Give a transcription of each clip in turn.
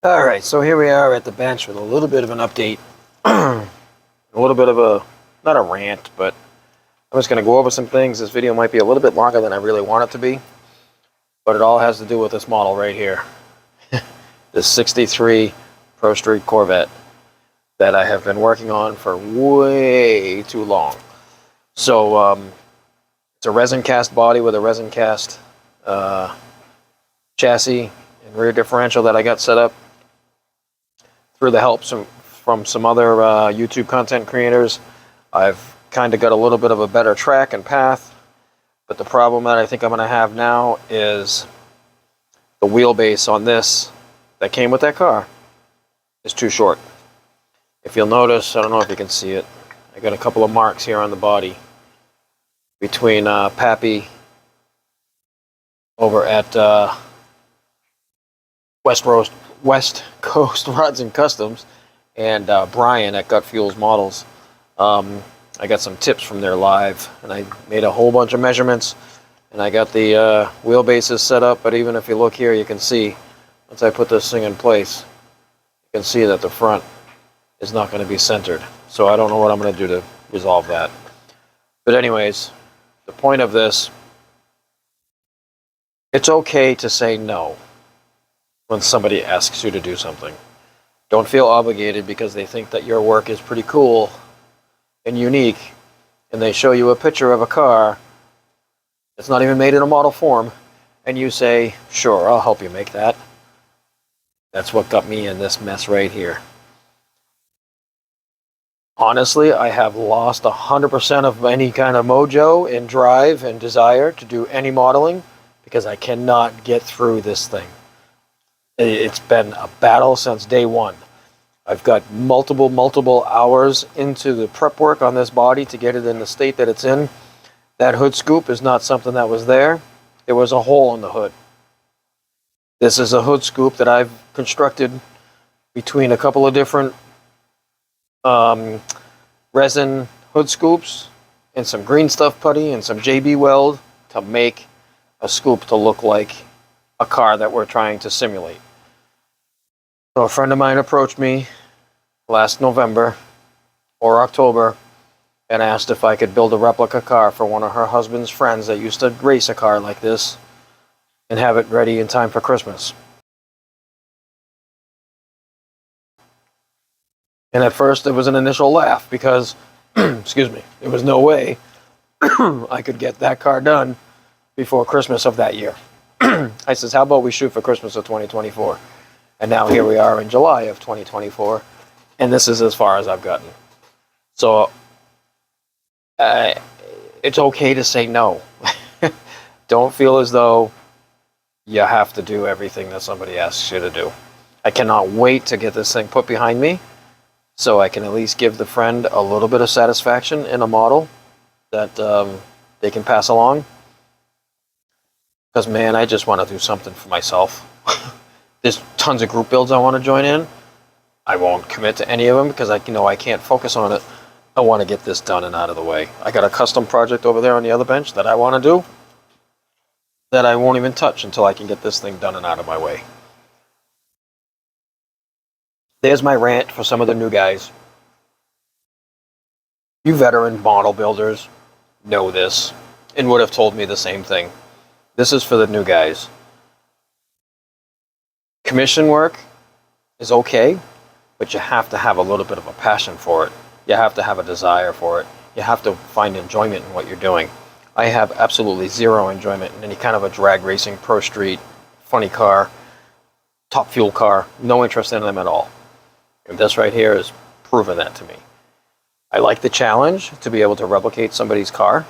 Alright, so here we are at the bench with a little bit of an update. A little bit of a, not a rant, but I'm just going to go over some things. This video might be a little bit longer than I really want it to be, but it all has to do with this model right here. This 63 Pro Street Corvette that I have been working on for way too long. So, it's a resin cast body with a resin cast chassis and rear differential that I got set up through the help from some other YouTube content creators. I've kind of got a little bit of a better track and path, but the problem that I think I'm going to have now is the wheelbase on this that came with that car is too short. If you'll notice, I don't know if you can see it, I got a couple of marks here on the body between Pappy over at West Coast Rods and Customs and Brian at Gut Fuels Models. I got some tips from their live, and I made a whole bunch of measurements, and I got the wheelbases set up. But even if you look here, you can see once I put this thing in place, you can see that the front is not going to be centered. So I don't know what I'm going to do to resolve that. But anyways, the point of this, it's okay to say no when somebody asks you to do something. Don't feel obligated because they think that your work is pretty cool and unique, and they show you a picture of a car that's not even made in a model form, and you say, sure, I'll help you make that. That's what got me in this mess right here. Honestly, I have lost 100% of any kind of mojo and drive and desire to do any modeling because I cannot get through this thing. It's been a battle since day one. I've got multiple hours into the prep work on this body to get it in the state that it's in. That hood scoop is not something that was there. There was a hole in the hood. This is a hood scoop that I've constructed between a couple of different resin hood scoops and some green stuff putty and some JB weld to make a scoop to look like a car that we're trying to simulate. So a friend of mine approached me last November or October and asked if I could build a replica car for one of her husband's friends that used to race a car like this and have it ready in time for Christmas. And at first there was an initial laugh because, excuse me, there was no way I could get that car done before Christmas of that year. I says, how about we shoot for Christmas of 2024? And now here we are in July of 2024, and this is as far as I've gotten. So it's okay to say no. Don't feel as though you have to do everything that somebody asks you to do. I cannot wait to get this thing put behind me so I can at least give the friend a little bit of satisfaction in a model that they can pass along. Because, man, I just want to do something for myself. There's tons of group builds I want to join in. I won't commit to any of them because I know I can't focus on it. I want to get this done and out of the way. I got a custom project over there on the other bench that I want to do that I won't even touch until I can get this thing done and out of my way. There's my rant for some of the new guys. You veteran model builders know this and would have told me the same thing. This is for the new guys. Commission work is okay, but you have to have a little bit of a passion for it. You have to have a desire for it. You have to find enjoyment in what you're doing. I have absolutely zero enjoyment in any kind of a drag racing, pro street, funny car, top fuel car. No interest in them at all. And this right here is proving that to me. I like the challenge to be able to replicate somebody's car,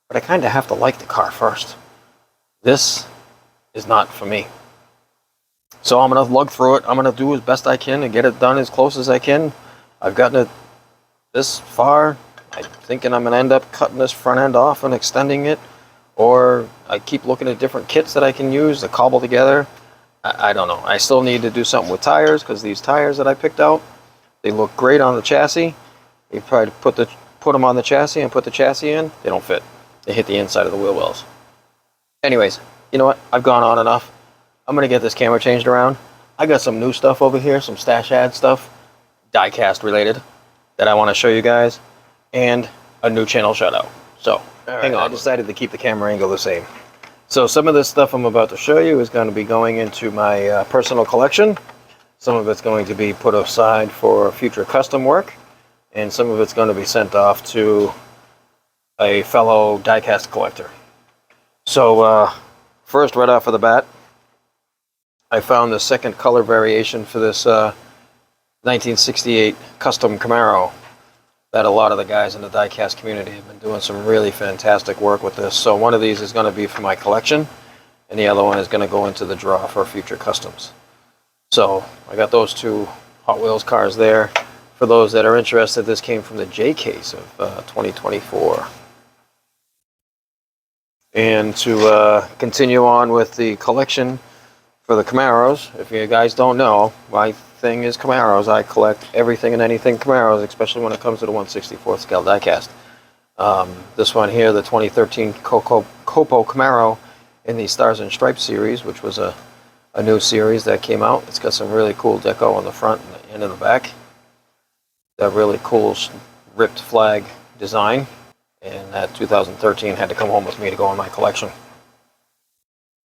but I kind of have to like the car first. This is not for me. So I'm going to lug through it. I'm going to do as best I can and get it done as close as I can. I've gotten it this far. I'm thinking I'm going to end up cutting this front end off and extending it. Or I keep looking at different kits that I can use to cobble together. I don't know. I still need to do something with tires because these tires that I picked out, they look great on the chassis. You probably put them on the chassis and put the chassis in. They don't fit. They hit the inside of the wheel wells. Anyways, you know what? I've gone on enough. I'm going to get this camera changed around. I got some new stuff over here, some stash ad stuff, diecast related, that I want to show you guys, and a new channel shout out. So, hang on, I decided to keep the camera angle the same. So some of this stuff I'm about to show you is going to be going into my personal collection. Some of it's going to be put aside for future custom work, and some of it's going to be sent off to a fellow diecast collector. So first, right off of the bat, I found the second color variation for this 1968 custom Camaro that a lot of the guys in the diecast community have been doing some really fantastic work with this. So one of these is going to be for my collection, and the other one is going to go into the draw for future customs. So I got those two Hot Wheels cars there. For those that are interested, this came from the J case of 2024. And to continue on with the collection for the Camaros, if you guys don't know, my thing is Camaros. I collect everything and anything Camaros, especially when it comes to the 1/64th scale diecast. This one here, the 2013 Copo Camaro in the Stars and Stripes series, which was a new series that came out. It's got some really cool deco on the front and in the back. That really cool ripped flag design, and that 2013 had to come home with me to go in my collection.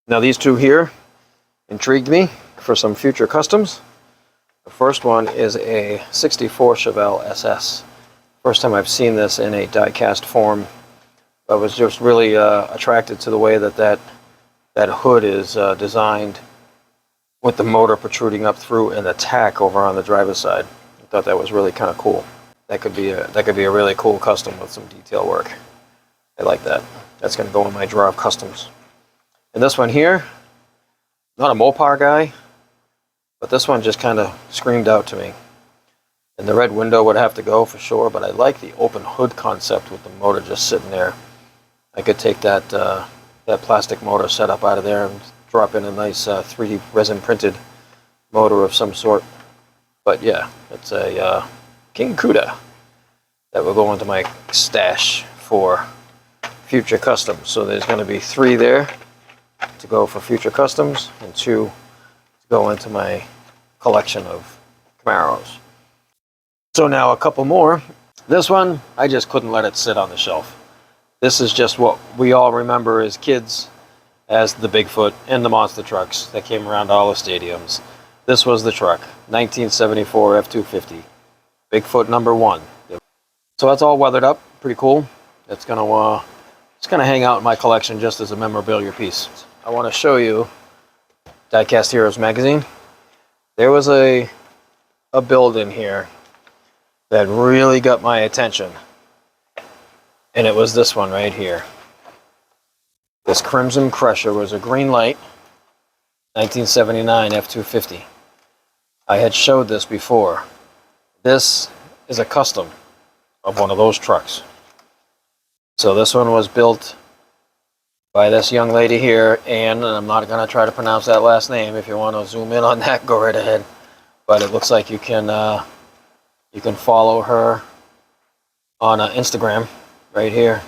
Now these two here intrigued me for some future customs. The first one is a 64 Chevelle SS. First time I've seen this in a die-cast form. I was just really attracted to the way that hood is designed, with the motor protruding up through and the tack over on the driver's side. I thought that was really kind of cool. That could be a really cool custom with some detail work. I like that. That's going to go in my drawer of customs. And this one here, not a Mopar guy, but this one just kind of screamed out to me. And the red window would have to go for sure, but I like the open hood concept with the motor just sitting there. I could take that plastic motor setup out of there and drop in a nice 3D resin printed motor of some sort. But yeah, it's a King Cuda that will go into my stash for future customs. So there's going to be 3 there to go for future customs, and 2 to go into my collection of Camaros. So now a couple more. This one, I just couldn't let it sit on the shelf. This is just what we all remember as kids as the Bigfoot and the monster trucks that came around all the stadiums. This was the truck, 1974 F-250, Bigfoot #1. So that's all weathered up, pretty cool. It's gonna hang out in my collection just as a memorabilia piece. I want to show you Diecast Heroes magazine. There was a build in here that really got my attention, and it was this one right here. This Crimson Crusher was a green light 1979 F-250. I had showed this before. This is a custom of one of those trucks. So this one was built by this young lady here, and I'm not going to try to pronounce that last name. If you want to zoom in on that, go right ahead. But it looks like you can follow her on Instagram right here.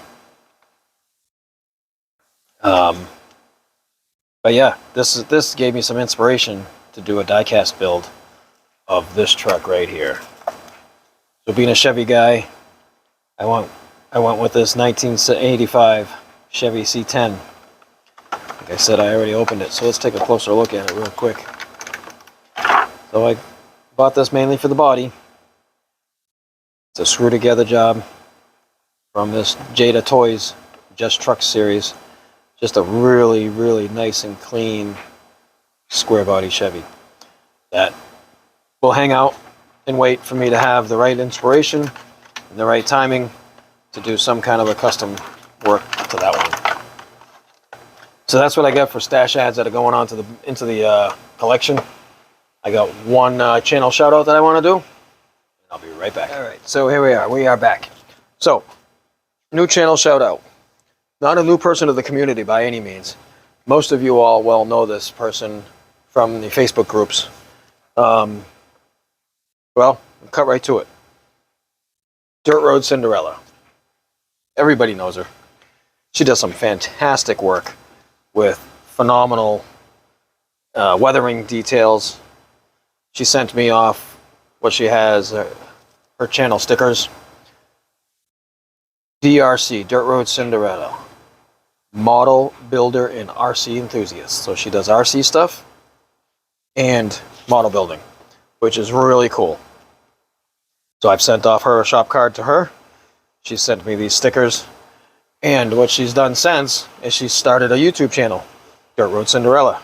But yeah, this gave me some inspiration to do a diecast build of this truck right here. So being a Chevy guy, I went with this 1985 Chevy C10. Like I said, I already opened it, so let's take a closer look at it real quick. So I bought this mainly for the body. It's a screw together job from this Jada Toys Just Trucks series. Just a really, really nice and clean square body Chevy that will hang out and wait for me to have the right inspiration and the right timing to do some kind of a custom work to that one. So that's what I got for stash ads that are going on into the collection. I got one channel shout out that I want to do, and I'll be right back. All right, so here we are. We are back. So, new channel shout out. Not a new person to the community by any means. Most of you all well know this person from the Facebook groups. Well, I'll cut right to it. Dirt Road Cinderella. Everybody knows her. She does some fantastic work with phenomenal weathering details she sent me off what she has, her channel stickers. DRC, Dirt Road Cinderella, model builder and RC enthusiast. So she does RC stuff and model building, which is really cool. So I've sent off her shop card to her. She sent me these stickers. And what she's done since is she started a YouTube channel, Dirt Road Cinderella.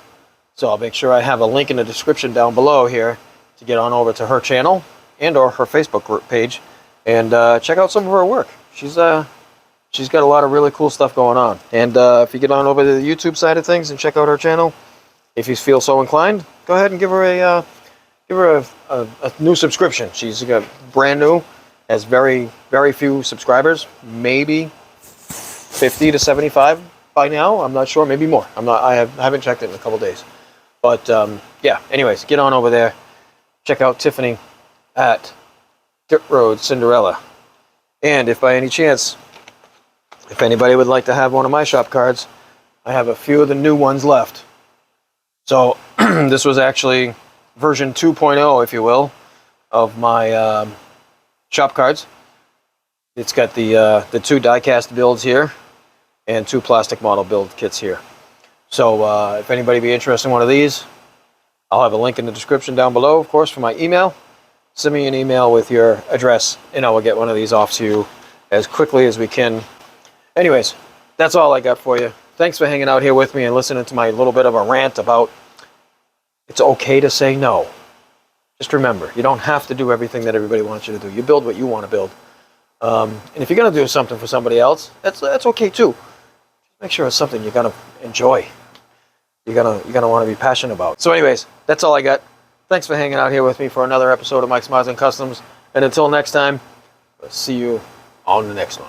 So I'll make sure I have a link in the description down below here to get on over to her channel and or her Facebook group page and check out some of her work. She's got a lot of really cool stuff going on. And if you get on over to the YouTube side of things and check out her channel, if you feel so inclined, go ahead and give her a new subscription. She's got brand new, has very few subscribers, maybe 50 to 75 by now. I'm not sure, maybe more. I haven't checked it in a couple days. But yeah, anyways, get on over there. Check out Tiffany at Dirt Road Cinderella. And if by any chance, if anybody would like to have one of my shop cards, I have a few of the new ones left. So this was actually version 2.0, if you will, of my shop cards. It's got the 2 die-cast builds here and 2 plastic model build kits here. So if anybody be interested in one of these, I'll have a link in the description down below, of course, for my email. Send me an email with your address, and I will get one of these off to you as quickly as we can. Anyways, that's all I got for you. Thanks for hanging out here with me and listening to my little bit of a rant about it's okay to say no. Just remember, you don't have to do everything that everybody wants you to do. You build what you want to build. And if you're going to do something for somebody else, that's okay too. Just make sure it's something you're going to enjoy. You're gonna want to be passionate about. So anyways, that's all I got. Thanks for hanging out here with me for another episode of Mike's Mods and Customs. And until next time, I'll see you on the next one.